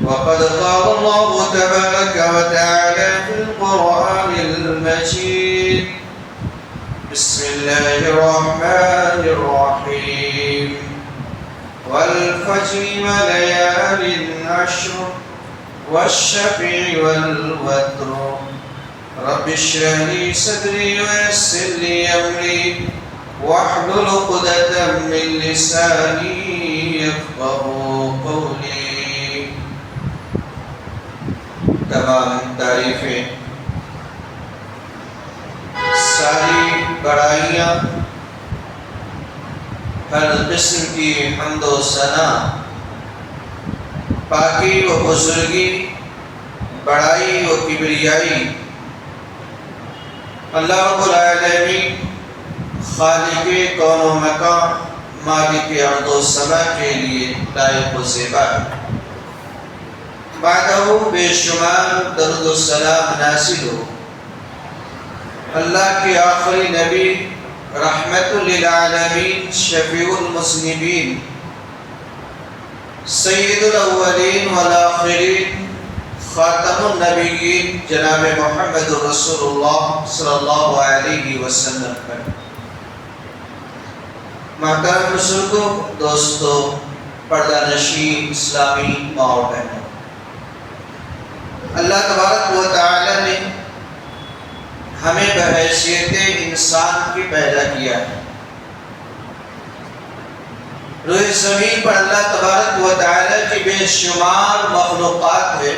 وقد قال الله تبارك وتعالى في القرآن المجيد: بسم الله الرحمن الرحيم والفجر وليال عشر والشفع والوتر رب اشرح لي صدري ويسر لي أمري واحلل عقدة من لساني يفقهوا قولي. تمام تعریفیں، ساری بڑائیاں، ہر قسم کی حمد و ثنا، پاکی و بزرگی، بڑائی و کبریائی اللہ رب العالمین خالق کون و مکان، مالک ارض و سما کے لیے لائق و زیبا ہے. بعدہ بے شمار درود و سلام نازل ہو اللہ کے آخری نبی، رحمت للعالمین، شفیع المذنبین، سید الاولین والآخرین، خاتم النبیین، جناب محمد رسول اللہ صلی اللہ علیہ وسلم پر. محترم بزرگوں، دوستوں، پردہ نشین اسلامی ماں و بہنوں، اللہ تبارک و تعالی نے ہمیں بحیثیت انسان کی پیدا کیا ہے. روئے زمین پر اللہ تبارک و تعالی کی بے شمار مخلوقات ہے،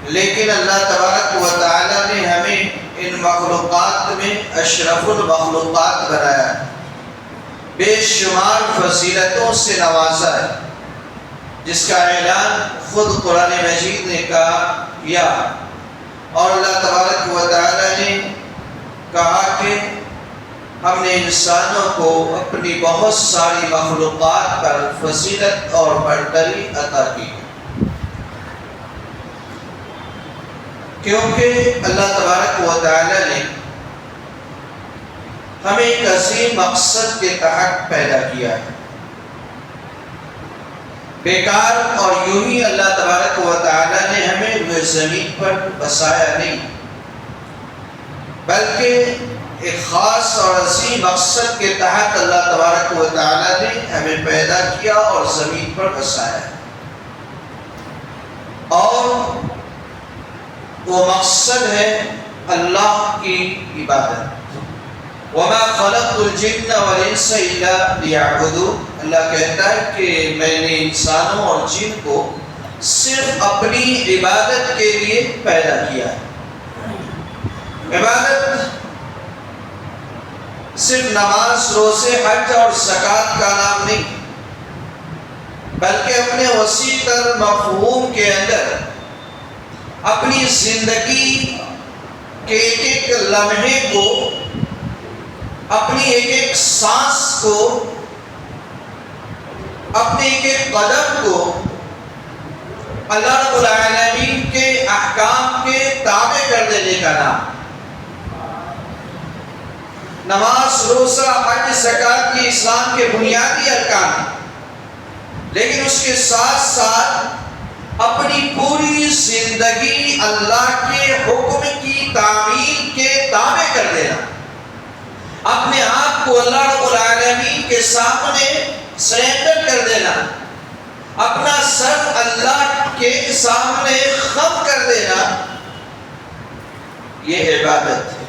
لیکن اللہ تبارک و تعالی نے ہمیں ان مخلوقات میں اشرف المخلوقات بنایا ہے، بے شمار فضیلتوں سے نوازا ہے، جس کا اعلان خود قرآن مجید نے کیا. اور اللہ تبارک و تعالی نے کہا کہ ہم نے انسانوں کو اپنی بہت ساری مخلوقات پر فضیلت اور برتری عطا کی، کیونکہ اللہ تبارک و تعالی نے ہمیں ایک عظیم مقصد کے تحت پیدا کیا ہے. بیکار اور یوں ہی اللہ تبارک و تعالی نے ہمیں روئے زمین پر بسایا نہیں، بلکہ ایک خاص اور عظیم مقصد کے تحت اللہ تبارک و تعالی نے ہمیں پیدا کیا اور زمین پر بسایا. اور وہ مقصد ہے اللہ کی عبادت. وَمَا خَلَقْتُ الْجِنَّ وَالْإِنسَ إِلَّا لِيَعْبُدُونِ. اللہ کہتا ہے کہ میں نے انسانوں اور جن کو صرف اپنی عبادت کے لیے پیدا کیا ہے. عبادت صرف نماز، روزے، حج اور زکوٰۃ کا نام نہیں، بلکہ اپنے وسیع تر مفہوم کے اندر اپنی زندگی کے ایک ایک لمحے کو، اپنی ایک ایک سانس کو، اپنے ایک ایک قدم کو اللہ رب العالمین کے احکام کے تابع کر دینے کا نام. نماز، روزہ، حج، زکوٰۃ کی اسلام کے بنیادی ارکان ہیں، لیکن اس کے ساتھ ساتھ اپنی پوری زندگی اللہ کے حکم کی تعمیل کے تابع کر دینا، اپنے آپ کو اللہ رب العالمین کے سامنے سرنڈر کر دینا، اپنا سر اللہ کے سامنے خم کر دینا، یہ عبادت ہے.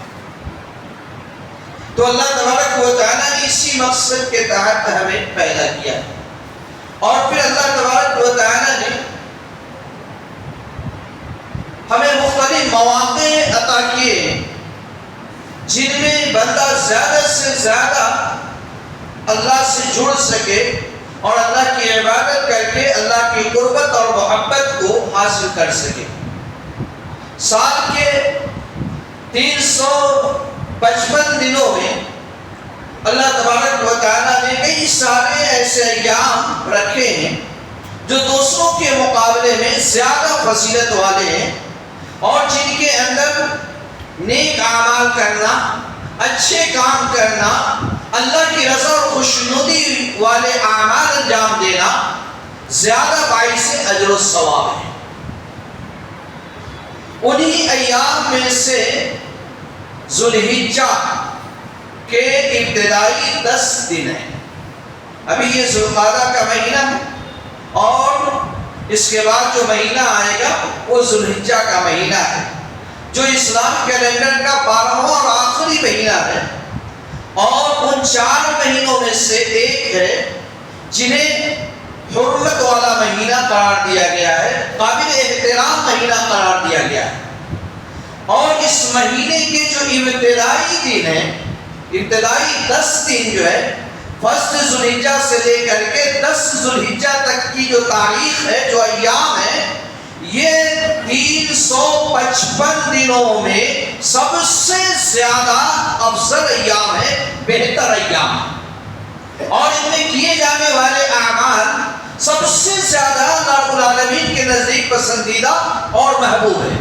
تو اللہ تبارک و تعالیٰ نے اسی مقصد کے تحت ہمیں پیدا کیا. اور پھر اللہ تبارک و تعالیٰ نے ہمیں مختلف مواقع عطا کیے جن میں بندہ زیادہ سے زیادہ اللہ سے جڑ سکے اور اللہ کی عبادت کر کے اللہ کی قربت اور محبت کو حاصل کر سکے. سال کے 355 دنوں میں اللہ تبارک و تعالیٰ نے کئی سارے ایسے ایام رکھے ہیں جو دوسروں کے مقابلے میں زیادہ فضیلت والے ہیں، اور جن کے اندر نیک اعمال کرنا، اچھے کام کرنا، اللہ کی رضا اور خوشنودی والے اعمال انجام دینا زیادہ باعث اجر و ثواب ہے۔ انہی ایام میں سے ذوالحجہ کے ابتدائی 10 دن ہیں۔ ابھی یہ ذوالقعدہ کا مہینہ ہے اور اس کے بعد جو مہینہ آئے گا وہ ذوالحجہ کا مہینہ ہے، جو اسلام کیلنڈر کا 12واں اور آخری مہینہ ہے، اور ان 4 مہینوں میں سے ایک ہے جنہیں حرمت والا مہینہ قرار دیا گیا ہے، قابل احترام مہینہ قرار دیا گیا ہے۔ اور اس مہینے کے جو ابتدائی دن ہیں، ابتدائی 10 دن جو ہے، فرسٹ ذوالحجہ سے لے کر کے 10 ذوالحجہ تک کی جو تاریخ ہے، جو ایام ہے، یہ 355 دنوں میں سب سے زیادہ افضل ایام ہے، بہتر ایام ہے، اور ان میں کیے جانے والے اعمال سب سے زیادہ اللہ رب العالمین کے نزدیک پسندیدہ اور محبوب ہے۔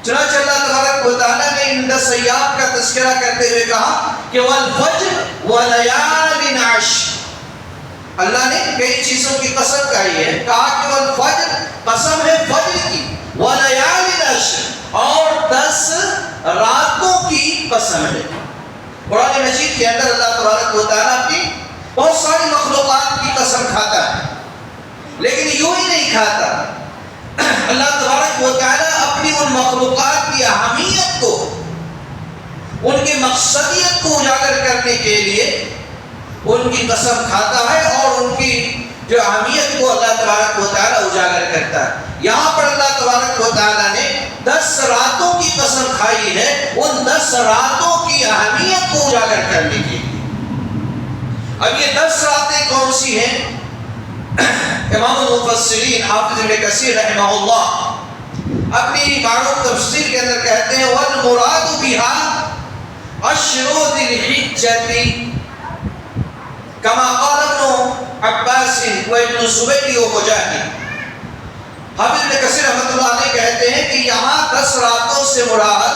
چنانچہ اللہ تبارک و تعالیٰ نے ان 10 ایام کا تذکرہ کرتے ہوئے کہا کہ وَالْفَجْرِ وَلَيَالٍ عَشْرٍ، اللہ نے کئی چیزوں کی قسم کہی ہے، کہا کہ وَالْفَجْرِ، قسم ہے فجر کی، وَلَيَالٍ عَشْرٍ، اور 10 راتوں کی قسم ہے۔ قرآن مجید کے اندر اللہ تبارک و تعالیٰ کی بہت ساری مخلوقات کی قسم کھاتا ہے، لیکن یوں ہی نہیں کھاتا۔ اللہ تبارک و تعالیٰ اپنی ان مخلوقات کی اہمیت کو، ان کی مقصدیت کو اجاگر کرنے کے لیے ان کی قسم کھاتا ہے، اور ان کی جو اہمیت کو اللہ تبارک و تعالیٰ اجاگر کرتا ہے۔ یہاں پر اللہ تبارک و تعالیٰ نے 10 راتوں کی قسم کھائی ہے، ان 10 راتوں کی اہمیت کو اجاگر کرنے کے لیے۔ اب یہ 10 راتیں کون سی ہیں؟ امام المفسرین حافظ ابن کثیر رحمہ اللہ اپنی معروف تفسیر کے اندر کہتے ہیں وَالْمُرَادُ بِهَا عَشْرُ ذِي الْحِجَّةِ كما قال ابن عباس وابن الزبیر ومجاہد۔ حافظ ابن کثیر رحمۃ اللہ علیہ کہتے ہیں کہ یہاں 10 راتوں سے مراد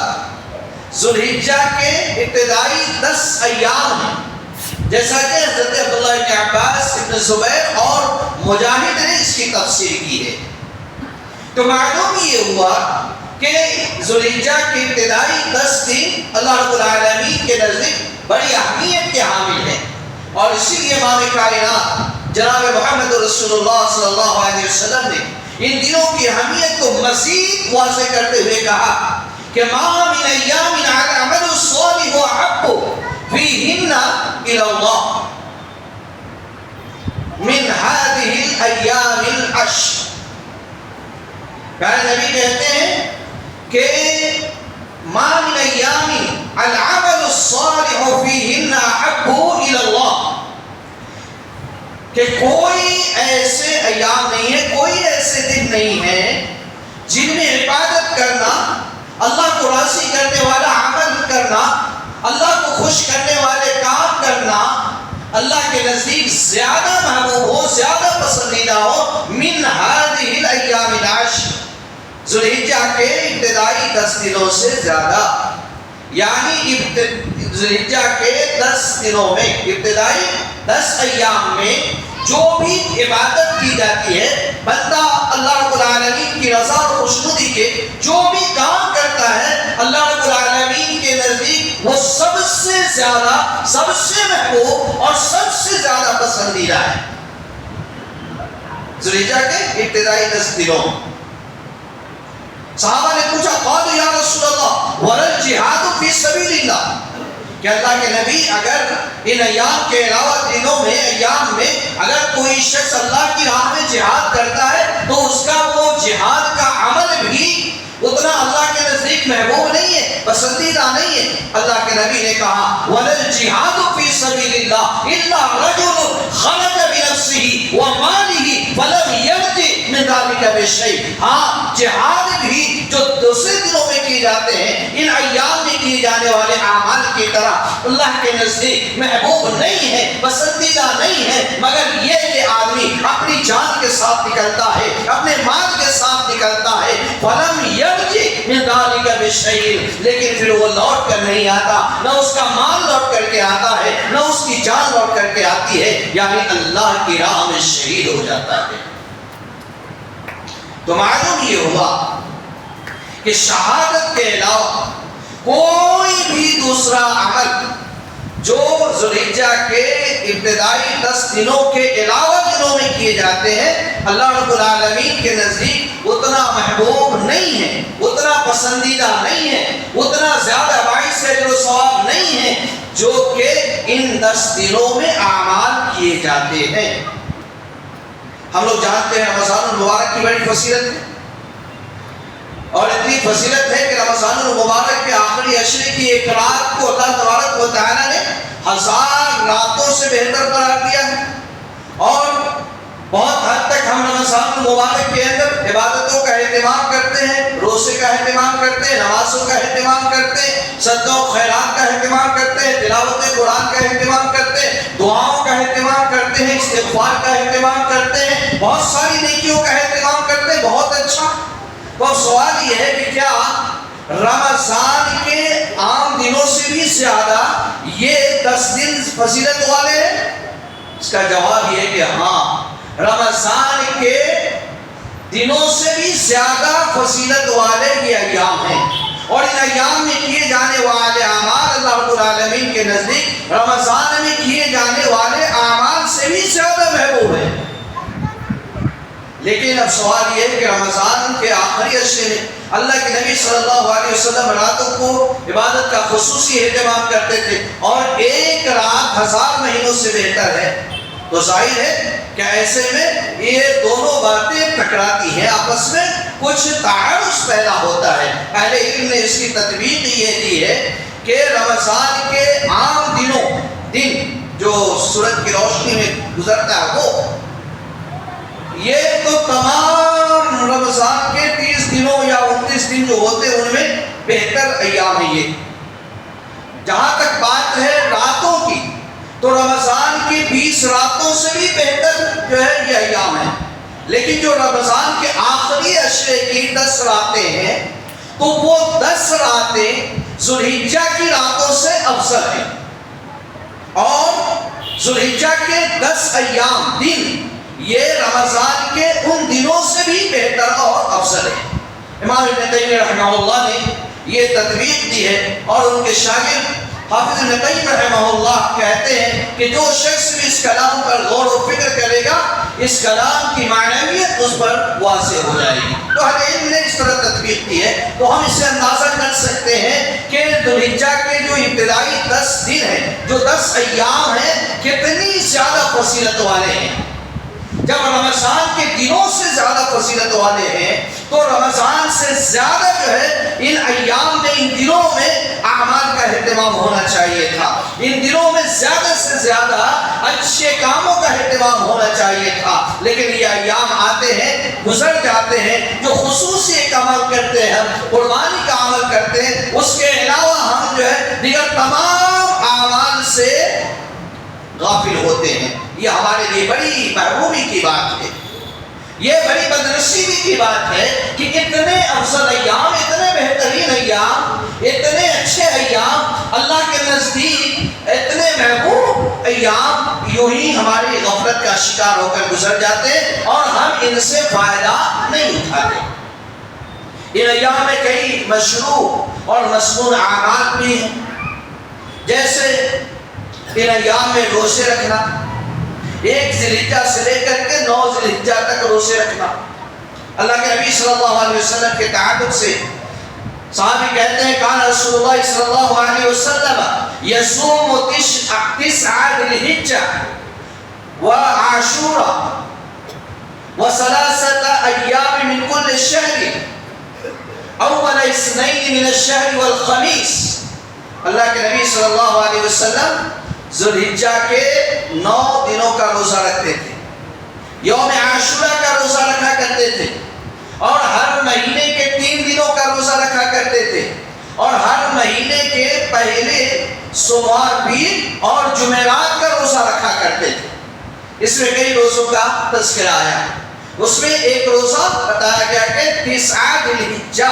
ذوالحجہ کے ابتدائی 10 ایام ہیں، جیسا کہ حضرت عبداللہ ابن عباس، ابن زبیر اور مجاہد نے اس کی تفسیر کی ہے۔ تو معلوم یہ ہوا کہ ذوالحجہ کے ابتدائی 10 دن اللہ رب العالمین کے نزدیک بڑی اہمیت کے حامل ہیں، اور اسی لیے امام کائنات جناب محمد رسول اللہ صلی اللہ علیہ وسلم نے ان دنوں کی اہمیت کو مزید واضح کرتے ہوئے کہا کہ ما من ایام العمل الصالح احب فیہن الی اللہ من هذه الایام العشر۔ پیارے نبی کہتے ہیں کہ ما من ایام العمل الصالح فیہن احب الی اللہ، کہ کوئی ایسے ایام نہیں ہے، کوئی ایسے دن نہیں ہے جن میں عبادت کرنا، اللہ کو راضی کرنے والا عمل کرنا، اللہ کو خوش کرنے والے کام کرنا اللہ کے نزدیک زیادہ محبوب ہو، زیادہ پسندیدہ ہو من هذه الایام العشر، ذوالحجہ کے ابتدائی 10 دنوں سے زیادہ، یعنی ذوالحجہ کے 10 دنوں میں، ابتدائی 10 ایام میں جو بھی عبادت کی جاتی ہے، بندہ اللہ رب العالمین کی رضا اور خوشنودی کے جو بھی کام کرتا ہے، اللہ رب العالمین کے نزدیک وہ سب سے زیادہ، سب سے محبوب اور سب سے زیادہ پسندیدہ ہے ذوالحجہ کے ابتدائی 10 دنوں۔ صحابہ نے پوچھا قالوا یا رسول اللہ ولا الجہاد فی سبیل اللہ، کہ اللہ کے نبی اگر ان ایام کے علاوہ دنوں میں، ایام میں اگر کوئی شخص اللہ کی راہ میں جہاد کرتا ہے تو اس کا وہ جہاد کا عمل بھی اتنا اللہ کے نزدیک محبوب نہیں ہے، پسندیدہ نہیں ہے۔ اللہ کے نبی نے کہا وَلَا الْجِهَادُ فِي سَبِيلِ اللَّهِ إِلَّا رَجُلٌ خَرَجَ بِنَفْسِهِ وَمَالِهِ فَلَمْ يَرْجِعْ مِنْ ذَلِكَ بِشَيْءٍ۔ ہاں، جہاد بھی جو دوسرے دنوں میں کیے جاتے ہیں، ان ایام میں کیے جانے والے اعمال کی طرح اللہ کے نزدیک محبوب نہیں ہے، پسندیدہ نہیں ہے، مگر یہ کہ آدمی اپنی جان کے ساتھ نکلتا ہے، اپنے مال کے ساتھ نکلتا ہے، فَلَمْ يَرْجِعْ من ذلک بشیء، لیکن پھر وہ لوٹ کر نہیں آتا، نہ اس کا مال لوٹ کر کے آتا ہے، نہ اس کی جان لوٹ کر کے آتی ہے، یعنی اللہ کی راہ میں شہید ہو جاتا ہے۔ تو معلوم یہ ہوا کہ شہادت کے علاوہ کوئی بھی دوسرا عمل جو ذوالحجہ کے ابتدائی 10 دنوں کے علاوہ دنوں میں کیے جاتے ہیں، اللہ رب العالمین کے نزدیک اتنا محبوب نہیں ہے، اتنا پسندیدہ نہیں ہے، اتنا زیادہ باعث اجر و ثواب نہیں ہے جو کہ ان 10 دنوں میں اعمال کیے جاتے ہیں۔ ہم لوگ جانتے ہیں رمضان المبارک کی بڑی فضیلت ہے، اور اتنی فضیلت ہے کہ رمضان المبارک کے آخری عشرے کی ایک رات کو اللہ تبارک و تعالیٰ نے 1000 راتوں سے بہتر قرار دیا ہے، اور بہت حد تک ہم رمضان المبارک کے اندر عبادتوں کا اہتمام کرتے ہیں، روزے کا اہتمام کرتے ہیں، نمازوں کا اہتمام کرتے ہیں، صدقہ و خیرات کا اہتمام کرتے ہیں، تلاوت قرآن کا اہتمام کرتے ہیں، دعاؤں کا اہتمام کرتے ہیں، استغفار کا اہتمام کرتے ہیں، بہت ساری نیکیوں کا اہتمام کرتے ہیں، بہت اچھا۔ تو سوال یہ ہے کہ کیا رمضان کے عام دنوں سے بھی زیادہ یہ 10 دن فضیلت والے ہیں؟ اس کا جواب یہ ہے کہ ہاں، رمضان کے دنوں سے بھی زیادہ فضیلت والے یہ ایام ہیں، اور ان ایام میں کیے جانے والے اعمال اللہ رب العالمین کے نزدیک رمضان میں کیے جانے والے اعمال سے بھی زیادہ محبوب ہیں۔ لیکن اب سوال یہ ہے کہ رمضان کے آخری عشرے میں اللہ کے نبی صلی اللہ علیہ وسلم راتوں کو عبادت کا خصوصی اہتمام کرتے تھے، اور ایک رات 1000 مہینوں سے بہتر ہے۔ تو ظاہر ہے کہ ایسے میں یہ دونوں باتیں ٹکراتی ہیں، آپس میں کچھ تعارض پیدا ہوتا ہے۔ اہل علم نے اس کی تطبیق یہ دی ہے کہ رمضان کے عام دن جو سورج کی روشنی میں گزرتا ہے وہ، یہ تو تمام رمضان کے 30 دنوں یا 29 دن جو ہوتے ہیں ان میں بہتر ایام ہے یہ۔ جہاں تک بات ہے راتوں کی، تو رمضان کی 20 راتوں سے بھی بہتر جو ہے یہ ایام ہے، لیکن جو رمضان کے آخری عشرے کی 10 راتیں ہیں تو وہ 10 راتیں ذوالحجہ کی راتوں سے افضل ہیں، اور ذوالحجہ کے 10 ایام دن یہ رمضان کے ان دنوں سے بھی بہتر اور افضل ہے۔ امام ابن تیمیہ رحمہ اللہ نے یہ تطبیق دی ہے، اور ان کے شاگرد حافظ ابن قیم رحمہ اللہ کہتے ہیں کہ جو شخص بھی اس کلام پر غور و فکر کرے گا، اس کلام کی معنویت اس پر واضح ہو جائے گی۔ تو اہل علم نے اس طرح تطبیق کی ہے، تو ہم اس سے اندازہ کر سکتے ہیں کہ ذوالحجہ کے جو ابتدائی 10 دن ہیں، جو 10 ایام ہیں، کتنی زیادہ فضیلت والے ہیں۔ جب رمضان کے دنوں سے زیادہ فضیلت والے ہیں تو رمضان سے زیادہ جو ہے ان ایام میں، ان دنوں میں اعمال کا اہتمام ہونا چاہیے تھا، ان دنوں میں زیادہ سے زیادہ اچھے کاموں کا اہتمام ہونا چاہیے تھا۔ لیکن یہ ایام آتے ہیں، گزر جاتے ہیں، جو خصوصی ایک عمل کرتے ہیں، ہم قربانی کا عمل کرتے ہیں، اس کے علاوہ ہم جو ہے دیگر تمام اعمال سے غافل ہوتے ہیں۔ یہ ہمارے لیے بڑی محرومی کی بات ہے، یہ بڑی بدنصیبی کی بات ہے کہ اتنے افضل ایام، اتنے بہترین ایام، اتنے اچھے ایام، اللہ کے نزدیک اتنے محبوب ایام یوں ہی ہماری غفلت کا شکار ہو کر گزر جاتے ہیں، اور ہم ان سے فائدہ نہیں اٹھاتے۔ ان ایام میں کئی مشروع اور مسنون اعمال بھی ہیں، جیسے ان ایام میں روزے رکھنا، 1 ذی الحجہ سے لے کر کے 9 ذی الحجہ تک روزے رکھنا۔ اللہ کے نبی صلی اللہ علیہ وسلم کے تعدد سے صحابی کہتے ہیں کان رسول اللہ صلی اللہ علیہ وسلم یصوم 9 ذی الحجہ وعاشورا و3 ایام من کل شہر اول 2 من الشہر والخمیس۔ اللہ کے نبی صلی اللہ علیہ وسلم ذوالحجہ کے 9 دنوں کا روزہ رکھتے تھے، یوم عاشورہ کا روزہ رکھا کرتے تھے، اور ہر مہینے کے 3 دنوں کا روزہ رکھا کرتے تھے، اور ہر مہینے کے پہلے سوموار، پیر اور جمعرات کا روزہ رکھا کرتے تھے۔ اس میں کئی روزوں کا تذکرہ آیا، اس میں ایک روزہ بتایا گیا کہ 9 ذی الحجہ،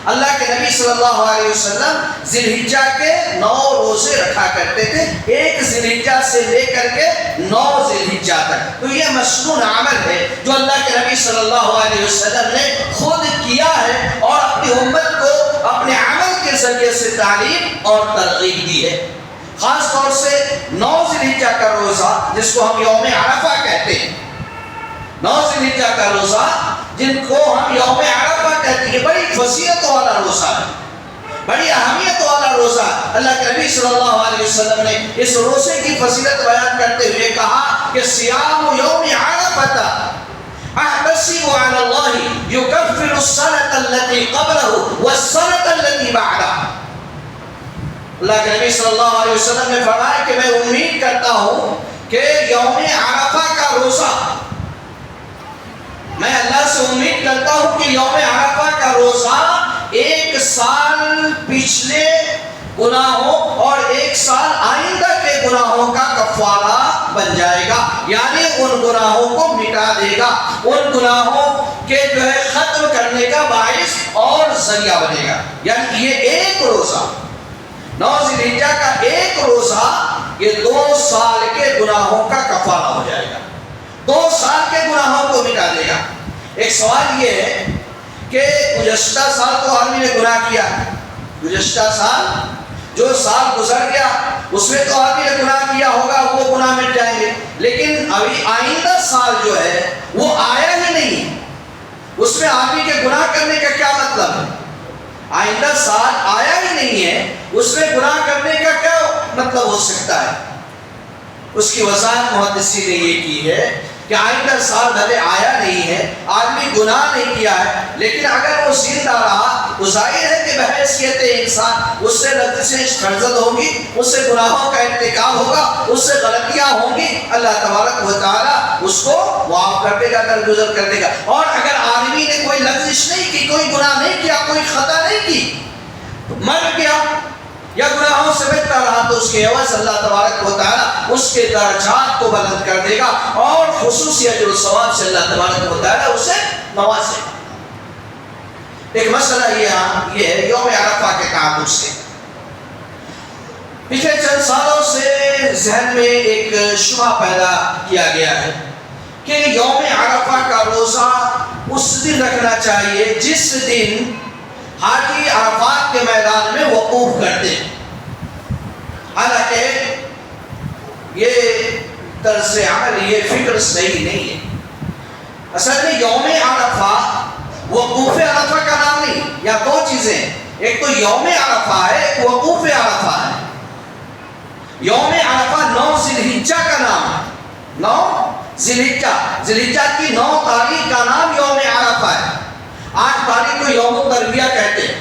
اللہ کے نبی صلی اللہ علیہ وسلم ذی الحجہ کے 9 روزے رکھا کرتے تھے، 1 ذی الحجہ سے لے کر کے 9 ذی الحجہ تک۔ تو یہ مسنون عمل ہے جو اللہ کے نبی صلی اللہ علیہ وسلم نے خود کیا ہے اور اپنی امت کو اپنے عمل کے ذریعے سے تعلیم اور ترغیب دی ہے۔ خاص طور سے 9 ذی الحجہ کا روزہ جس کو ہم یوم عرفہ کہتے ہیں، 9 ذی الحجہ کا روزہ جن کو ہم یوم عرفہ کہتے ہیں، بڑی فضیلت والا روزہ ہے، بڑی اہمیت والا روزہ۔ اللہ کے نبی صلی اللہ علیہ وسلم نے اس روزے کی فضیلت بیان کرتے ہوئے کہا کہ صیام یوم عرفہ احتسب علی اللہ یکفر السنة التي قبلہ والسنة التي بعدہ۔ اللہ کے نبی صلی اللہ علیہ وسلم نے فرمایا کہ میں امید کرتا ہوں کہ یوم عرفہ کا روزہ، میں اللہ سے امید کرتا ہوں کہ یوم عرفہ کا روزہ 1 سال پچھلے گناہوں اور 1 سال آئندہ کے گناہوں کا کفارہ بن جائے گا، یعنی ان گناہوں کو مٹا دے گا، ان گناہوں کے جو ہے ختم کرنے کا باعث اور ذریعہ بنے گا۔ یعنی یہ 1 روزہ 9 ذی الحجہ کا 1 روزہ یہ 2 سال کے گناہوں کا کفارہ ہو جائے گا، 2 سال کے گناہوں کو مٹا دے گا۔ ایک سوال یہ ہے کہ گزشتہ سال تو آدمی نے گناہ کیا، گزشتہ سال جو سال گزر گیا اس میں تو آدمی نے گناہ کیا ہوگا، وہ گناہ مٹ جائیں گے، لیکن ابھی آئندہ سال جو ہے وہ آیا ہی نہیں، اس میں آدمی کے گناہ کرنے کا کیا مطلب ہے؟ آئندہ سال آیا ہی نہیں ہے، اس میں گناہ کرنے کا کیا مطلب ہو سکتا ہے؟ اس کی وضاحت محدثین نے یہ کی ہے کہ آئندہ سال بھلے آیا نہیں ہے، آدمی گناہ نہیں کیا ہے، لیکن اگر وہ زندہ رہا تو ظاہر ہے کہ بحیثیت انسان اس سے لغزشیں سرزد ہوں گی، اس سے گناہوں کا ارتکاب ہوگا، اس سے غلطیاں ہوں گی، اللہ تبارک و تعالیٰ اس کو معاف کر دے گا، درگزر کر دے گا۔ اور اگر آدمی نے کوئی لغزش نہیں کی، کوئی گناہ نہیں کیا، کوئی خطا نہیں کی، مر گیا یا گناہوں سے بچتا رہا تو اس کے عوض اللہ تبارک و تعالیٰ اس کے درجات کو بلند کر دے گا اور خصوصی اجر و ثواب سے اللہ تبارک و تعالیٰ اسے نوازے گا۔ ایک مسئلہ یہ ہے یوم عرفہ کے تعلق سے پچھلے چند سالوں سے ذہن میں ایک شبہ پیدا کیا گیا ہے کہ یوم عرفہ کا روزہ اس دن رکھنا چاہیے جس دن حاجی عرفات کے میدان میں وقوف کرتے ہیں۔ حالانکہ یہ طرز عمل، یہ فکر صحیح نہیں ہے۔ اصل میں یوم عرفہ وقوف عرفہ کا نام نہیں، یا 2 چیزیں، ایک تو یوم عرفہ ہے، ایک وقوف عرفہ ہے۔ یوم عرفہ 9 ذی الحجہ کا نام ہے، 9 ذی الحجہ، ذی الحجہ کی 9 تاریخ کا نام یوم عرفہ ہے۔ 8 تاریخ کو یوم الترویہ کہتے ہیں،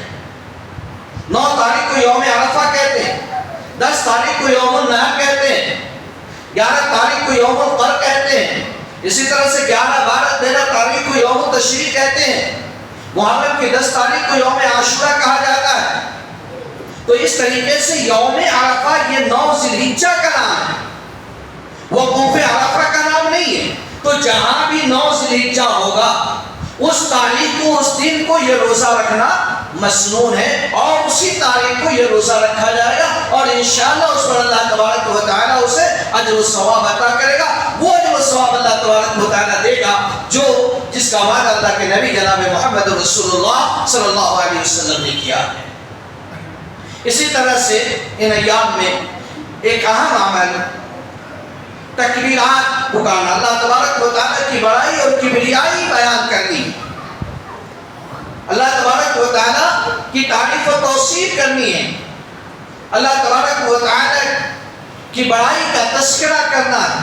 9 تاریخ کو یوم عرفہ کہتے ہیں، 10 تاریخ کو یوم النحر کہتے ہیں، 11 تاریخ کو یوم القر کہتے ہیں، اسی طرح سے 11، 12، 13 تاریخ کو یوم التشریق کہتے ہیں، محرم کی 10 تاریخ کو یوم عاشورہ کہا جاتا ہے۔ تو اس طریقے سے یوم عرفہ یہ 9 ذی الحجہ کا نام ہے، وقوف عرفہ کا نام نہیں ہے۔ تو جہاں بھی 9 ذی الحجہ ہوگا اس تاریخ کو، اس دن کو یہ روزہ رکھنا مسنون ہے اور اسی تاریخ کو یہ روزہ رکھا جائے گا اور انشاءاللہ اس پر اللہ تبارک و تعالیٰ اسے اجر و ثواب عطا کرے گا۔ وہ اجر و ثواب اللہ تبارک و تعالیٰ دے گا جس کا وعدہ اللہ کے نبی جناب محمد رسول اللہ صلی اللہ علیہ وسلم نے کیا ہے۔ اسی طرح سے ان ایام میں ایک اہم عمل تکبیرات پکارنا، اللہ تبارک و تعالیٰ کی بڑائی اور کبریائی بیان کرنی، اللہ تبارک و تعالیٰ کی تعریف و توصیف کرنی ہے، اللہ تبارک و تعالیٰ کی بڑائی کا تذکرہ کرنا ہے۔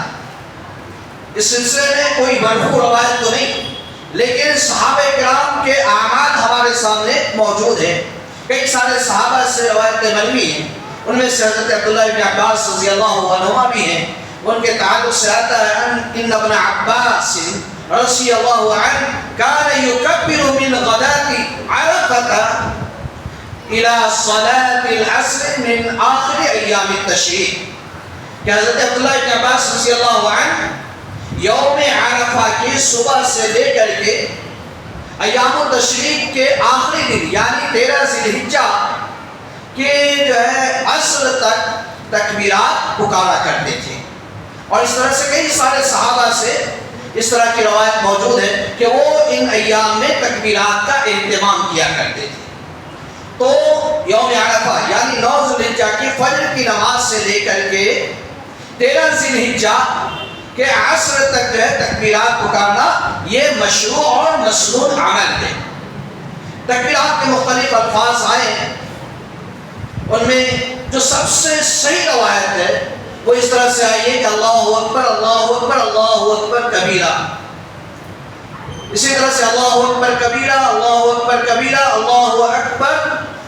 اس سلسلے میں کوئی مرفوع روایت تو نہیں، لیکن صحابہ کرام کے اعمال ہمارے سامنے موجود ہیں۔ کئی سارے صحابہ سے روایتیں مروی ہیں، ان میں سے حضرت عبداللہ بن عباس رضی اللہ عنہما بھی ہیں، ان کے تعلق سے آتا ہے ان ابن عباس رضی اللہ عنہ کان یکبر من غداة عرفة الى صلاة العصر من آخر ایام التشریق، کہ حضرت عبداللہ بن عباس رضی اللہ عنہ یوم عرفہ کی صبح سے لے کر کے ایام التشریق کے آخری دن یعنی 13 ذی الحجہ کے جو ہے عصر تک تکبیرات پکارا کرتے تھے. اور اس طرح سے کئی سارے صحابہ سے اس طرح کی روایت موجود ہے کہ وہ ان ایام میں تکبیرات کا اہتمام کیا کرتے تھے. تو یوم عرفہ یعنی 9 ذی الحجہ کی فجر کی نماز سے لے کر کے 13 ذی الحجہ کہ عصر تک جو ہے تکبیرات پکارنا یہ مشروع اور مسنون عمل ہے. تکبیرات کے مختلف الفاظ آئے ہیں، ان میں جو سب سے صحیح روایت ہے وہ اس طرح سے آئی ہے کہ اللہ اکبر اللہ اکبر اللہ اکبر کبیرہ. اسی طرح سے اللہ اکبر کبیرہ اللہ اکبر کبیرہ اللہ اکبر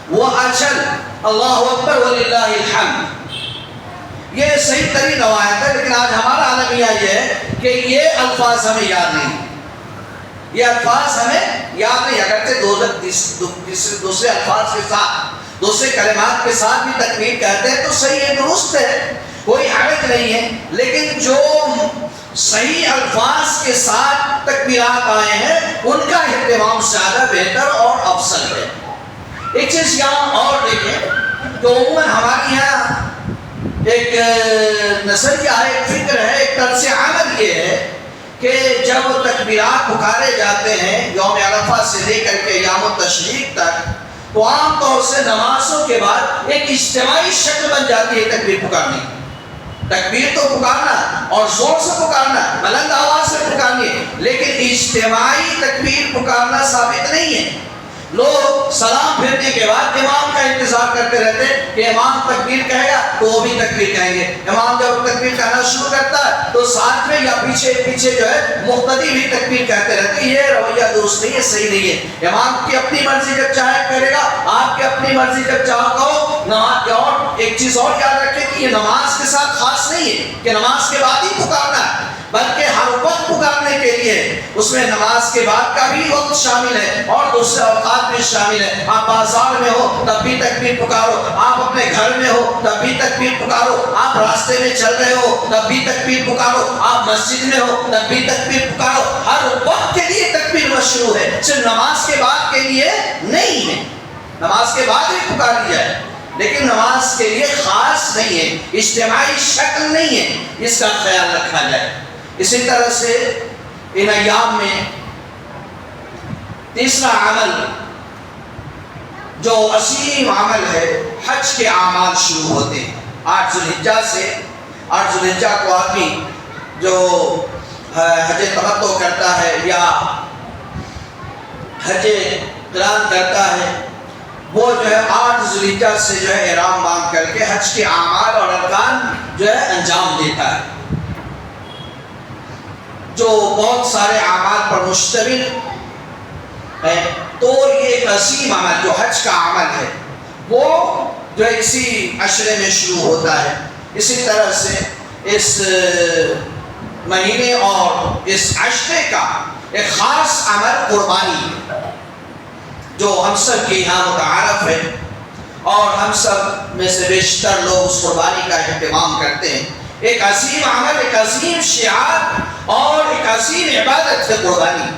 واجل اللہ اکبر وللہ الحمد. یہ صحیح ترین روایت ہے، لیکن آج ہمارا المیہ یہ ہے کہ یہ الفاظ ہمیں یاد نہیں، یہ الفاظ ہمیں یاد نہیں. اگرچہ دوسرے الفاظ کے ساتھ دوسرے کلمات کے ساتھ بھی تکبیر کہتے ہیں تو صحیح ہے، درست ہے، کوئی حرج نہیں ہے، لیکن جو صحیح الفاظ کے ساتھ تکبیرات آئے ہیں ان کا اہتمام زیادہ بہتر اور افضل ہے. ایک چیز یہاں اور دیکھیں تو عموماً ہمارے یہاں ایک نظریہ ہے، ایک فکر ہے، ایک طرز عمل یہ ہے کہ جب تکبیرات پکارے جاتے ہیں یوم عرفہ سے لے کر کے ایام التشریق تک تو عام طور سے نمازوں کے بعد ایک اجتماعی شکل بن جاتی ہے تکبیر پکارنے کی. تکبیر تو پکارنا اور زور سے پکارنا، بلند آواز سے پکارنی ہے، لیکن اجتماعی تکبیر پکارنا ثابت نہیں ہے. لوگ سلام پھیرنے کے بعد امام کا انتظار کرتے رہتے ہیں کہ امام تکبیر کہے گا تو وہ بھی تکبیر کہیں گے. امام جب تکبیر کہنا شروع کرتا ہے تو ساتھ میں یا پیچھے پیچھے جو ہے مقتدی بھی تکبیر کہتے رہتے ہیں. یہ رویہ درست نہیں ہے، صحیح نہیں ہے. امام کی اپنی مرضی جب چاہے کرے گا، آپ کی اپنی مرضی جب چاہو کہو. نماز اور ایک چیز اور یاد رکھیں کہ یہ نماز کے ساتھ خاص نہیں ہے کہ نماز کے بعد ہی پکارنا ہے، بلکہ ہر وقت پکارنے کے لیے اس میں نماز کے بعد کا بھی وقت شامل ہے اور دوسرے اوقات بھی شامل ہے. آپ بازار میں ہو تب بھی تکبیر پکارو، آپ اپنے گھر میں ہو تب بھی تکبیر پکارو، آپ راستے میں چل رہے ہو تب بھی تکبیر پکارو، آپ مسجد میں ہو تب بھی تکبیر پکارو. ہر وقت کے لیے تکبیر مشروع ہے، صرف نماز کے بعد کے لیے نہیں ہے. نماز کے بعد بھی پکاری جائے لیکن نماز کے لیے خاص نہیں ہے، اجتماعی شکل نہیں ہے، اس کا خیال رکھا جائے. اسی طرح سے ان ایام میں تیسرا عمل جو عظیم عمل ہے، حج کے اعمال شروع ہوتے ہیں 8 ذی الحجہ سے. 8 ذی الحجہ کو آدمی جو حج تمتع کرتا ہے یا حج قران کرتا ہے وہ جو ہے 8 ذی الحجہ سے جو ہے احرام باندھ کر کے حج کے اعمال اور ارکان جو ہے انجام دیتا ہے، جو بہت سارے اعمال پر مشتمل ہے. تو یہ ایک عظیم عمل جو حج کا عمل ہے وہ جو ہے اسی عشرے میں شروع ہوتا ہے. اسی طرح سے اس مہینے اور اس عشرے کا ایک خاص عمل قربانی جو ہم سب کے یہاں متعارف ہے اور ہم سب میں سے بیشتر لوگ اس قربانی کا اہتمام کرتے ہیں. ایک عظیم عمل، ایک عظیم شعار اور ایک عظیم عبادت ہے قربانی.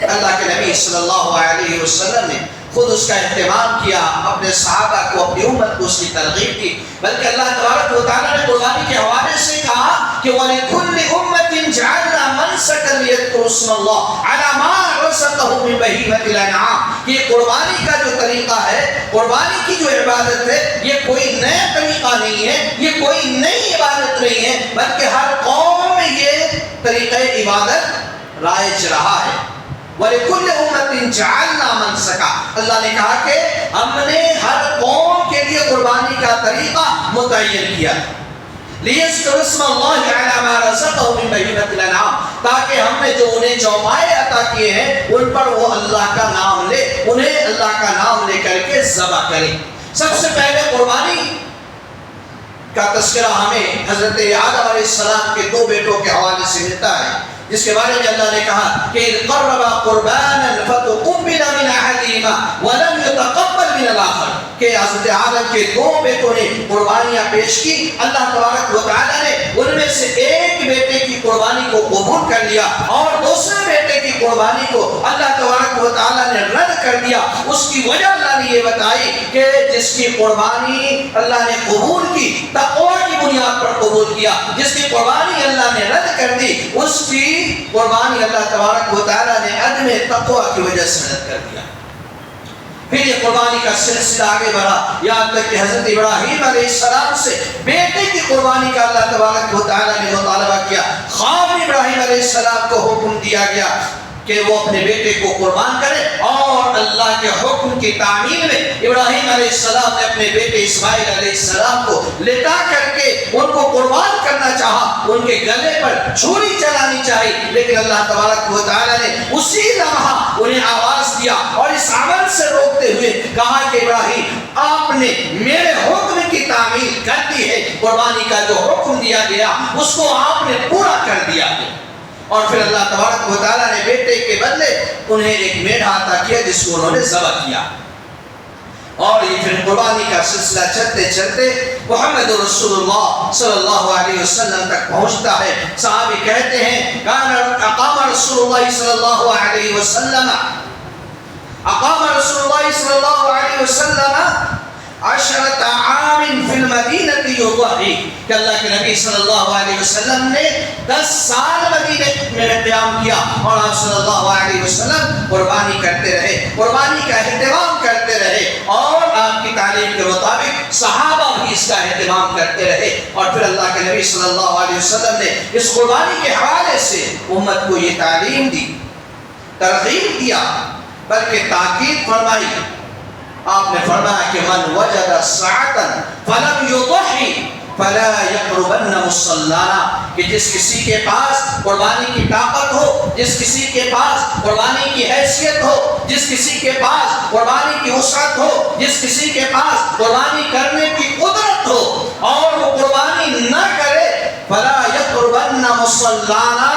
اللہ کے نبی صلی اللہ علیہ وسلم نے خود اس کا اہتمام کیا، اپنے صحابہ کو، اپنی امت کو اس کی ترغیب کی. بلکہ اللہ تبارک و تعالیٰ نے قربانی کے حوالے سے کہا کہ وَلِكُلِّ أُمَّةٍ جَعَلْنَا مَنْسَكًا لِيَذْكُرُوا اسْمَ اللَّهِ عَلَى مَا رَزَقَهُم مِّن بَهِيمَةِ الْأَنْعَامِ. یہ قربانی کا جو طریقہ ہے، قربانی کی جو عبادت ہے، یہ کوئی نیا طریقہ نہیں ہے، یہ کوئی نئی عبادت نہیں ہے، بلکہ ہر قوم میں یہ طریقہ عبادت رائج رہا ہے. وَلِكُلِّ أُمَّةٍ جَعَلْنَا مَنْسَكًا. اللہ نے کہا کہ ہم نے ہر قوم کے لیے قربانی کا طریقہ متعین کیا لِيَذْكُرُوا اسْمَ اللَّهِ عَلَى مَا رَزَقَهُم مِّن بَهِيمَةِ الْأَنْعَامِ، تاکہ ہم نے جو انہیں چوپائے عطا کیے ہیں ان پر وہ اللہ کا نام لے، انہیں اللہ کا نام لے کر کے ذبح کریں. سب سے پہلے قربانی کا تذکرہ ہمیں حضرت آدم علیہ السلام کے 2 بیٹوں کے حوالے سے ملتا ہے، جس کے بارے میں اللہ نے کہا کہ اِذْ قَرَّبَا قُرْبَانًا فَتُقُبِّلَ مِنْ أَحَدِهِمَا وَلَمْ يُتَقَبَّلْ مِنَ الْآخَرِ. کہ حضرت آدم کے 2 بیٹوں نے قربانیاں پیش کی، اللہ تبارک و تعالیٰ نے ان میں سے ایک بیٹے کی قربانی کو قبول کر لیا اور دوسرے بیٹے کی قربانی کو اللہ تبارک و تعالیٰ کر دیا، اس کی وجہ اللہ نے یہ بتائی کہ جس کی قربانی اللہ نے قبول کی، تقوی کی بنیاد پر قبول کیا، جس کی قربانی اللہ نے رد کر دی، اس کی قربانی اللہ تبارک و تعالیٰ نے عدم تقوی کی وجہ سے رد کر دیا۔ پھر یہ قربانی کا سلسلہ آگے بڑھا، یہاں تک کہ حضرت ابراہیم علیہ السلام سے بیٹے کی قربانی کا اللہ تبارک و تعالیٰ نے مطالبہ کیا۔ خواب میں ابراہیم علیہ السلام کو حکم دیا گیا کہ وہ اپنے بیٹے کو قربان کرے، اور اللہ کے حکم کی تعمیل میں ابراہیم علیہ السلام نے اپنے بیٹے اسماعیل علیہ السلام کو لٹا کر کے ان کو قربان کرنا چاہا، ان کے گلے پر چھری چلانی چاہی، لیکن اللہ تبارک و تعالیٰ نے اسی لمحہ انہیں آواز دیا اور اس عمل سے روکتے ہوئے کہا کہ ابراہیم آپ نے میرے حکم کی تعمیل کر دی ہے، قربانی کا جو حکم دیا گیا اس کو آپ نے پورا کر دیا ہے۔ اور پھر اللہ تبارک و تعالیٰ نے بیٹے کے بدلے انہیں ایک میڑھا عطا کیا جس کو انہوں نے ذبح کیا۔ اور یہ پھر قربانی کا سلسلہ چلتے چلتے محمد رسول اللہ صلی اللہ علیہ وسلم تک پہنچتا ہے۔ صحابی کہتے ہیں اقام رسول اللہ صلی اللہ علیہ وسلم عشرۃ عام فی المدینہ یضحی، کہ اللہ کے نبی صلی اللہ علیہ وسلم نے 10 سال مدینے میں قیام کیا اور آپ صلی اللہ علیہ وسلم قربانی کرتے رہے، قربانی کا اہتمام کرتے رہے، اور آپ کی تعلیم کے مطابق صحابہ بھی اس کا اہتمام کرتے رہے۔ اور پھر اللہ کے نبی صلی اللہ علیہ وسلم نے اس قربانی کے حوالے سے امت کو یہ تعلیم دی، ترغیب دیا، بلکہ تاکید فرمائی۔ آپ نے فرمایا کہ من وجد سعۃ فلم یضحی فلا یقربن مصلانا، کہ جس کسی کے پاس قربانی کی طاقت ہو، جس کسی کے پاس قربانی کی حیثیت ہو، جس کسی کے پاس قربانی کی وسعت ہو، جس کسی کے پاس قربانی کرنے کی قدرت ہو، اور وہ قربانی نہ کرے، فلا یقربن مصلانا،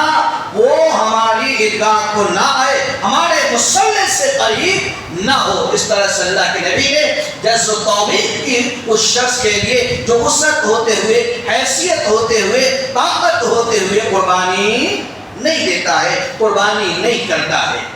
وہ ہماری عیدگاہ کو نہ آئے، ہمارے مصلی سے قریب نہ ہو۔ اس طرح سے اللہ کے نبی نے جذب و توبیخ کی اس شخص کے لیے جو وسعت ہوتے ہوئے، حیثیت ہوتے ہوئے، طاقت ہوتے ہوئے قربانی نہیں دیتا ہے، قربانی نہیں کرتا ہے۔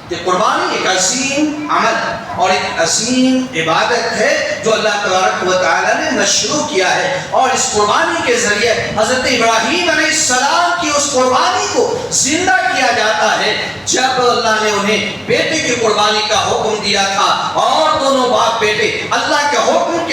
کہ قربانی ایک عظیم عمل اور ایک عظیم عبادت ہے جو اللہ تبارک و تعالیٰ نے مشروع کیا ہے، اور اس قربانی کے ذریعے حضرت ابراہیم علیہ السلام کی اس قربانی کو زندہ کیا جاتا ہے جب اللہ نے انہیں بیٹے کی قربانی کا حکم دیا تھا، اور دونوں باپ بیٹے اللہ کے حکم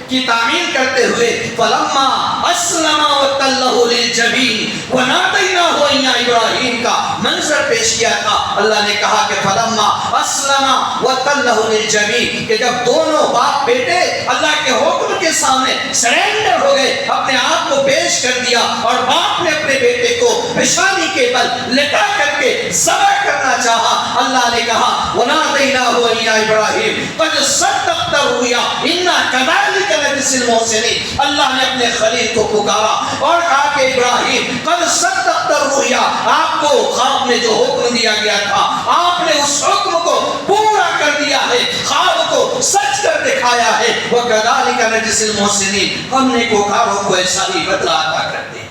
کی تعمیل کرتے ہوئے فلما اسلم وتلہ للجبین ونادیناہ یا ابراہیم کا منظر پیش کیا تھا۔ اللہ نے کہا کہ فلما اسلم وتلہ للجبین، کہ جب دونوں باپ بیٹے اللہ کے حکم کے سامنے سرینڈر ہو گئے، اپنے آپ کو پیش کر دیا، اور باپ نے اپنے بیٹے کو پیشانی کے بل لٹا کر کے ذبح کرنا چاہا، اللہ نے کہا وَنَادَيْنَاهُ يَا إِبْرَاهِيمُ قَدْ صَدَّقْتَ الرُّؤْيَا إِنَّا كَذَلِكَ نَجْزِي الْمُحْسِنِينَ۔ اللہ نے اپنے خلیل کو پکارا اور کہا کہ ابراہیم قَدْ صَدَّقْتَ الرُّؤْيَا، آپ کو خواب میں جو حکم دیا گیا تھا آپ نے اس حکم کو پورا کر دیا ہے، خواب کو سچ کر دکھایا ہے۔ وَكَذَلِكَ نَجْزِي الْمُحْسِنِينَ، ہم نیکوکاروں کو ایسا ہی بدلہ عطا کرتے ہیں۔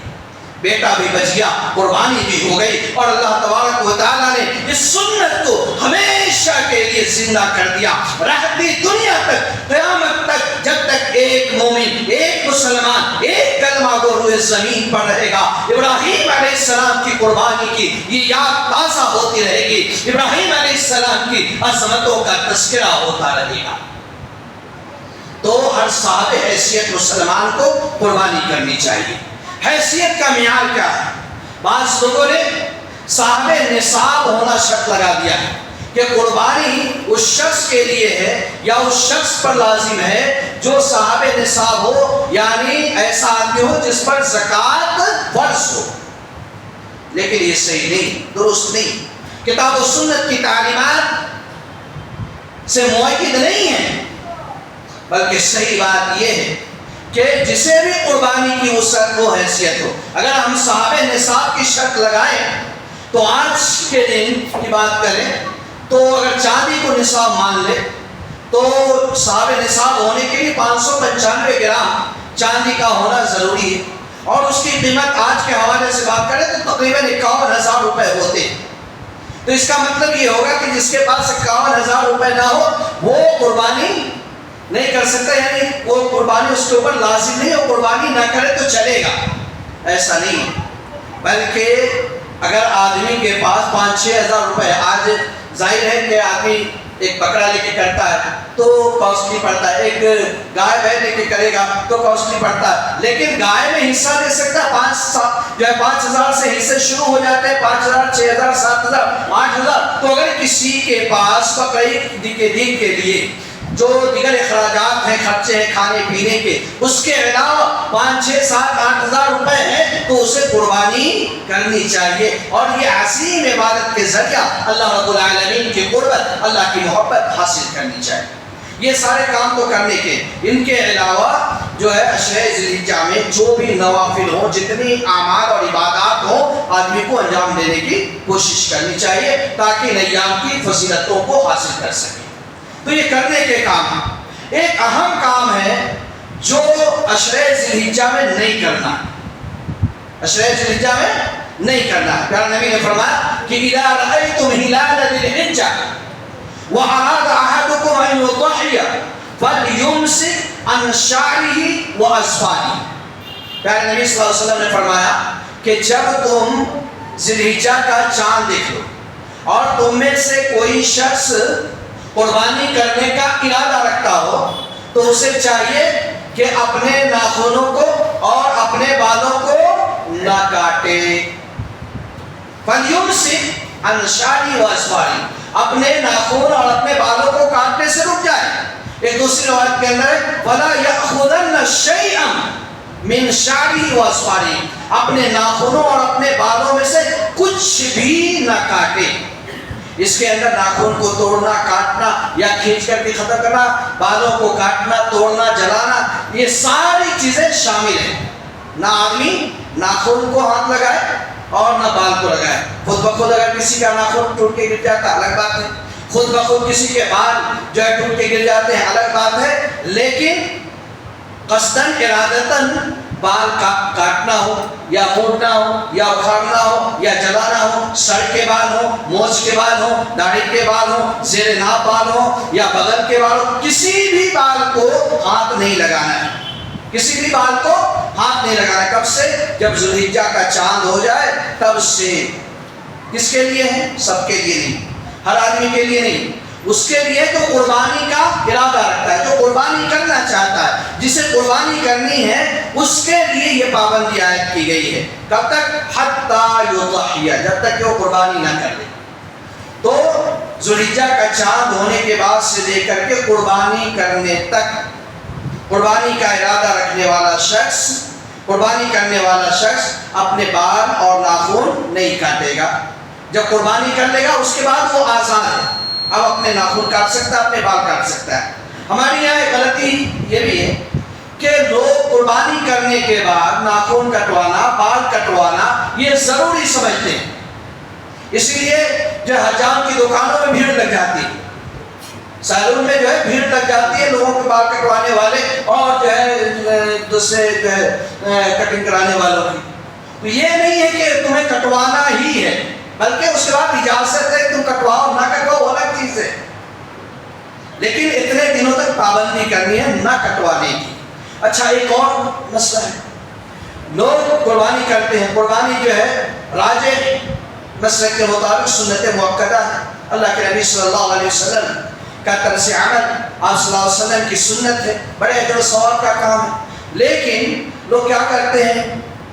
بیٹا بھی بچ گیا، قربانی بھی ہو گئی، اور اللہ تبارک و تعالیٰ نے اس سنت کو ہمیشہ کے لیے زندہ کر دیا، رہتی دنیا تک، قیامت تک، جب تک ایک مومن، ایک مسلمان، ایک کلمہ گو روئے زمین پر رہے گا، ابراہیم علیہ السلام کی قربانی کی یہ یاد تازہ ہوتی رہے گی، ابراہیم علیہ السلام کی عظمتوں کا تذکرہ ہوتا رہے گا۔ تو ہر صاحب حیثیت مسلمان کو قربانی کرنی چاہیے۔ حیثیت کا معیار کیا ہے؟ بعض لوگوں نے صاحب نصاب ہونا شرط لگا دیا ہے کہ قربانی اس شخص کے لیے ہے یا اس شخص پر لازم ہے جو صاحب نصاب ہو، یعنی ایسا آدمی ہو جس پر زکوٰۃ فرض ہو، لیکن یہ صحیح نہیں، درست نہیں، کتاب و سنت کی تعلیمات سے معید نہیں ہے، بلکہ صحیح بات یہ ہے کہ جسے بھی قربانی کی وسعت و حیثیت ہو، اگر ہم صاحب نصاب کی شرط لگائیں تو آج کے دن کی بات کریں تو اگر چاندی کو نصاب مان لے تو صاحب نصاب ہونے کے لیے 595 گرام چاندی کا ہونا ضروری ہے، اور اس کی قیمت آج کے حوالے سے بات کریں تو تقریباً 51,000 روپے ہوتے ہیں۔ تو اس کا مطلب یہ ہوگا کہ جس کے پاس 51,000 روپے نہ ہو وہ قربانی نہیں کر سکتا، یعنی وہ قربانی اس کے اوپر لازم نہیں، وہ قربانی نہ کرے تو چلے گا، ایسا نہیں۔ بلکہ اگر آدمی کے پاس 5-6 ہزار روپے، آج ظاہر ہے کہ آدمی ایک بکرا لے کے کرتا ہے تو کاسٹلی پڑتا ہے، ایک گائے بھینس لے کے کرے گا تو کاسٹلی پڑتا ہے، لیکن گائے میں حصہ دے سکتا ہے 5,000 سے حصے شروع ہو جاتے ہیں، 5,000 6,000 7,000 8,000۔ تو اگر کسی کے پاس بقرعید کے دن کے لیے جو دیگر اخراجات ہیں، خرچے ہیں کھانے پینے کے، اس کے علاوہ 5 6 7 8 ہزار روپے ہیں تو اسے قربانی کرنی چاہیے، اور یہ عظیم عبادت کے ذریعہ اللہ رب العالمین کی قربت، اللہ کی محبت حاصل کرنی چاہیے۔ یہ سارے کام تو کرنے کے، ان کے علاوہ جو ہے عشرہ ذی الحجہ میں جو بھی نوافل ہوں، جتنی اعمال اور عبادات ہوں، آدمی کو انجام دینے کی کوشش کرنی چاہیے تاکہ ان ایام کی فضیلتوں کو حاصل کر سکے۔ تو یہ کرنے کے کام ہیں۔ ایک اہم کام ہے جو عشرہ ذی الحجہ میں نہیں کرنا، عشرہ ذی الحجہ میں نہیں کرنا۔ پیارے نبی نے فرمایا کہ اذا رأيتم ہلال ذی الحجہ واراد احدکم ان یضحی فلیمسک عن شعرہ واظفارہ۔ پیارے نبی صلی اللہ علیہ وسلم نے فرمایا کہ جب تم ذی الحجہ کا چاند دیکھ لو اور تم میں سے کوئی شخص قربانی کرنے کا ارادہ رکھتا ہو تو اسے چاہیے کہ اپنے ناخنوں کو اور اپنے بالوں کو نہ کاٹے۔ فَلْيُمْسِكْ عَنْ شَعْرِهِ وَأَظْفَارِهِ، اپنے ناخن اور اپنے بالوں کو کاٹنے سے رک جائے۔ ایک دوسری روایت کے اندر ہے وَلَا يَأْخُذَنَّ شَيْئًا مِنْ شَعْرِهِ وَأَظْفَارِهِ، اپنے ناخنوں اور اپنے بالوں میں سے کچھ بھی نہ کاٹے۔ اس کے اندر ناخن کو توڑنا، کاٹنا یا کھینچ کر بھی ختم کرنا، بالوں کو کاٹنا، توڑنا، جلانا، یہ ساری چیزیں شامل ہیں۔ نہ آدمی ناخن کو ہاتھ لگائے اور نہ بال کو لگائے۔ خود بخود اگر کسی کا ناخن ٹوٹ کے گر جاتا ہے الگ بات ہے، خود بخود کسی کے بال جو ہے ٹوٹ کے گر جاتے ہیں الگ بات ہے، لیکن قصداً ارادتاً بال کاٹنا ہو یا موڑنا ہو یا اکھاڑنا ہو یا جلانا ہو، سر کے بال ہو، مونچھ کے بال ہو، داڑھی کے بال ہو، زیر ناف بال ہو یا بغل کے بال ہو، کسی بھی بال کو ہاتھ نہیں لگانا ہے، کسی بھی بال کو ہاتھ نہیں لگانا ہے۔ کب سے؟ جب ذی الحجہ کا چاند ہو جائے تب سے۔ کس کے لیے ہے؟ سب کے لیے نہیں، ہر آدمی کے لیے نہیں، اس کے لیے تو قربانی کا ارادہ رکھتا ہے، جو قربانی کرنا چاہتا ہے، جسے قربانی کرنی ہے، اس کے لیے یہ پابندی عائد کی گئی ہے۔ کب تک؟ حتی یضحی، جب تک کہ وہ قربانی نہ کر لے۔ تو ذی الحجہ کا چاند ہونے کے بعد سے لے کر کے قربانی کرنے تک قربانی کا ارادہ رکھنے والا شخص، قربانی کرنے والا شخص اپنے بال اور ناخن نہیں کاٹے گا۔ جب قربانی کر لے گا اس کے بعد وہ آزاد ہے، اب اپنے ناخن کاٹ سکتا ہے، اپنے بال کاٹ سکتا ہے۔ ہماری یہاں ایک غلطی یہ بھی ہے کہ لوگ قربانی کرنے کے بعد ناخن کٹوانا، بال کٹوانا یہ ضروری سمجھتے ہیں، اس لیے جو حجام کی دکانوں میں بھیڑ لگ جاتی ہے، سیلون میں جو ہے بھیڑ لگ جاتی ہے لوگوں کے بال کٹوانے والے اور جو ہے دوسرے جو ہے کٹنگ کرانے والوں کی۔ تو یہ نہیں ہے کہ تمہیں کٹوانا ہی ہے، بلکہ اس کے بعد اجازت ہے تم کٹواؤ نہ کٹواؤ الگ چیز ہے، لیکن اتنے دنوں تک پابندی کرنی ہے نہ کٹوانے کی۔ اچھا ایک اور مسئلہ ہے، لوگ قربانی کرتے ہیں، قربانی جو ہے راجح مسلک کے مطابق سنت مؤکدہ ہے، اللہ کے نبی صلی اللہ علیہ وسلم کا طرز عمل، آپ صلی اللہ علیہ وسلم کی سنت ہے، بڑے اجر و ثواب کا کام ہے، لیکن لوگ کیا کرتے ہیں،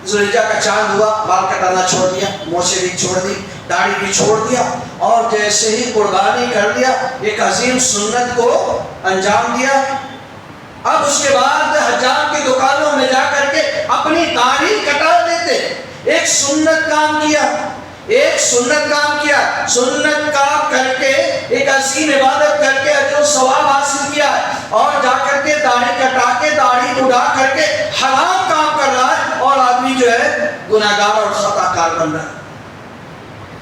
ذی الحجہ کا چاند ہوا، بال کٹانا چھوڑ دیا، مونچھیں بھی چھوڑ دی، داڑھی بھی چھوڑ دیا، اور جیسے ہی قربانی کر دیا ایک عظیم سنت کو انجام دیا۔ اب اس کے بعد حجام کی دکانوں میں جا کر کے اپنی داڑھی کٹا دیتے، ایک سنت کام کیا، ایک سنت کام کیا، سنت کام کر کے ایک عظیم عبادت کر کے اجر و ثواب حاصل کیا ہے، اور جا کر کے داڑھی کٹا کے داڑھی اڑا کر کے حرام کام کر رہا ہے، اور آدمی جو ہے گناہگار اور خطا کار بن رہا ہے۔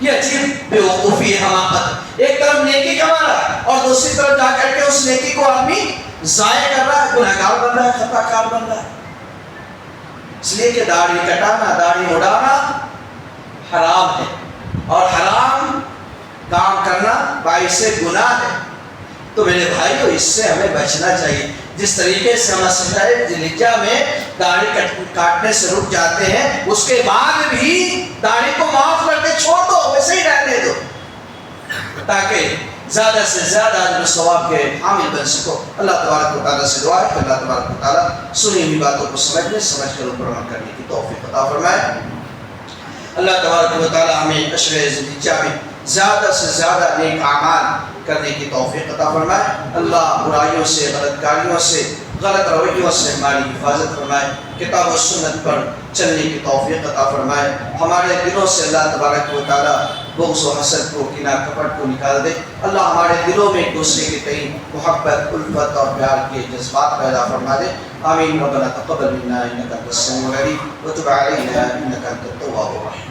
یہ عجیب بیوقوفی ہے، حماقت، ایک طرف نیکی کما رہا ہے اور دوسری طرف جا کر کے اس نیکی کو آدمی ضائع کر رہا ہے، گناہگار بن رہا ہے، خطا کار بن رہا ہے۔ اس لیے کہ داڑھی کٹانا، داڑھی اڑانا حرام ہے، اور حرام کام کرنا باعث گناہ ہے۔ تو میرے بھائیو اس سے ہمیں بچنا چاہیے۔ جس طریقے سے ہم سترہ ذوالحجہ میں داڑھی کاٹنے سے رک جاتے ہیں، اس کے بعد بھی داڑھی کو معاف کر کے چھوڑ دو، ویسے ہی رہنے دو، تاکہ زیادہ سے زیادہ اجر و ثواب کے حامل بن سکو۔ اللہ تبارک و تعالیٰ سے دعا ہے کہ اللہ تبارک و تعالیٰ سنی ہوئی باتوں کو سمجھ کر اوپر عمل کرنے کی توفیق عطا فرمائے۔ اللہ تبارک و تعالیٰ ہمیں عشر ذوالحجہ میں زیادہ سے زیادہ نیک اعمال کرنے کی توفیق عطا فرمائے۔ اللہ برائیوں سے، غلط کاریوں سے، غلط رویوں سے ہماری حفاظت فرمائے۔ کتاب و سنت پر چلنے کی توفیق عطا فرمائے۔ ہمارے دلوں سے اللہ تبارک و تعالیٰ بغض و حسد کو، کینہ کپٹ کو نکال دے۔ اللہ ہمارے دلوں میں ایک دوسرے کے تئیں محبت، الفت اور پیار کے جذبات پیدا فرما دے۔ آمین۔ ربنا تقبل منا انک انت السمیع العلیم وتب علینا انک انت التواب الرحیم۔